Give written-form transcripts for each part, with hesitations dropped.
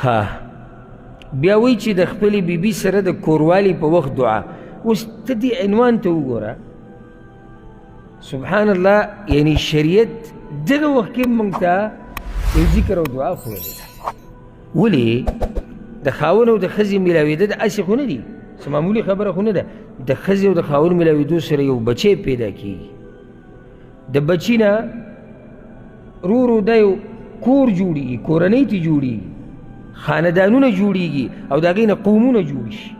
ها بیا وایي چې د خپلې بیبي سره د کوروالي په وخت دعا. اوس ته دې عنوان ته وګوره، سبحان الله، یعنی شریعت دغه وخت کې موږ ته یو ذکر او دعا ښوولې ده. ولې د خاوند او د ښځې میلاوېده د هسې خو نه دي، څه معمولي خبره خو نه ده. د ښځې او د خاوند میلاوېدو سره یو بچی پیدا کېږي. د بچي نه ورو ورو دا یو کور جوړېږي، کورنۍ ته جوړېږي، خاندانونه جوړېږي او د هغې نه قومونه جوړ شي.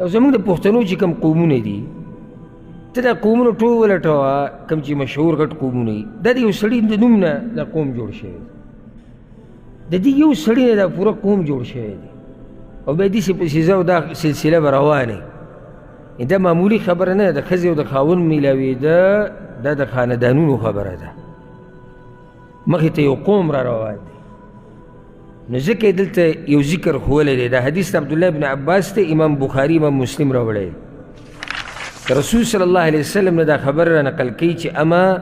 او زموږ د پښتنو چې کوم قومونه دي، ته دا قومونه ټول ولټوه، کوم چې مشهور غټ قومونه دي، دا د یو سړي د نوم نه دا قوم جوړ شوی دی. د دې یو سړي نه دا پوره قوم جوړ شوی دی او بیا داسې پسې ځه او دا سلسله به روانې. دا معمولي خبره نه ده. د ښځې او د خاوند میلاوېده دا د خاندانونو خبره ده، مخې ته یو قوم را روان دی. نو ځکه یې دلته یو ذکر ښوولی دی. دا حدیث د عبدالله بن عباس ته امام بخاري امام مسلم راوړی دی. رسول صلی الله علیه وسلم نه دا خبر را نقل کوي چې اما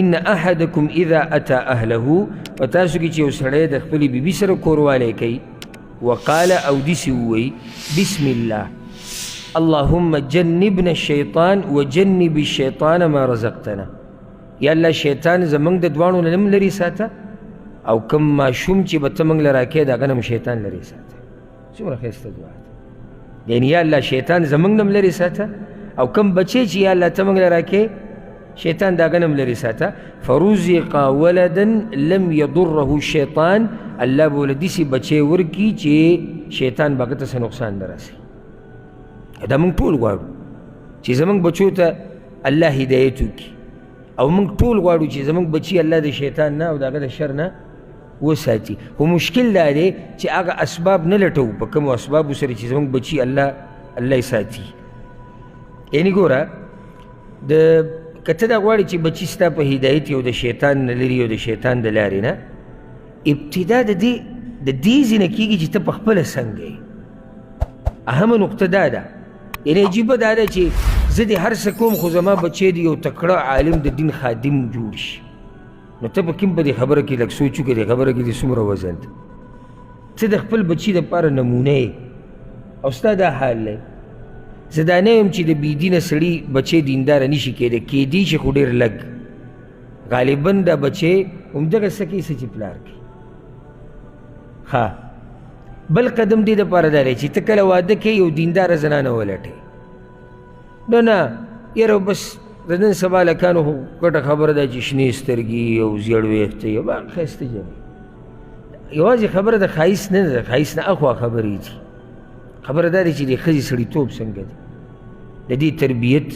ان احدکم اذا اتی اهله، په تاسو کې چې یو سړی د خپلې بیبي سره کوروالی کوي، وقال او داسې ووایي بسم الله اللهم جنبنا الشیطان وجنب الشیطان ما رزقتنا، یا الله شیطان زموږ د دواړو نه هم لرې ساته او کوم ماشوم چې به ته موږ له راکې د هغه نه هم شیطان لرې ساته. څومره ښایسته دعا ده. یعنې یا الله شیطان زموږ نه هم لرې ساته او کوم بچی چې یا الله ته موږ له راکې شیطان د هغه نه هم لرې ساته. فرزق ولدا لم یضره الشیطان، الله به ورله داسې بچی ورکړي چې شیطان به هغه ته څه نقصان نه رسوي. دا موږ ټول غواړو چې زموږ بچو ته الله هدایت وکړي، او موږ ټول غواړو چې زموږ بچي الله د شیطان نه او د هغه د شر نه وساتي. خو مشکل دا دی چې هغه اسباب نه لټوو، په کومو اسبابو سره چې زموږ بچي الله یې ساتي. یعنې ګوره، که ته دا غواړې چې بچي ستا په هدایت یو د شیطان نه لري او د شیطان د لارې نه، ابتدا د دې ځینه کېږي چې ته په خپله څنګه یې. اهمه نقطه دا ده، یعنې عجیبه دا ده چې زه دې هر څه کوم خو زما بچی د یو تکړه عالم د دین خادم جوړ شي. نو ته به کوم په دې خبره کې لږ سوچ وکړې، دې خبره کې دې څومره وزن ده. ته د خپل بچي دپاره نمونه یې او ستا دا حال دی. زه دا نه یم چې د بېدینه سړي بچی دینداره نه شي کېدی، کېدی شي خو ډېر لږ. غالبا دا بچی همدغه څه کوي څه چې پلار کوي. ښه، بل قدم دې دپاره دا دی چې ته کله واده کوې یو دینداره زنانه ولټې. نه یاره بس د نن سبا لکانو خو ګټه خبره ده چې شنې سترګې او زیړ ویښته یو ښایسته جنې. یوازې خبره د ښایست نه ده، د ښایست نه اخوا خبرې دي. خبره دا دی چې د ښځې سړیتوب څنګه دی، د دې تربیت،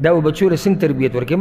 دا به بچو له څنګه تربیت ورکوي.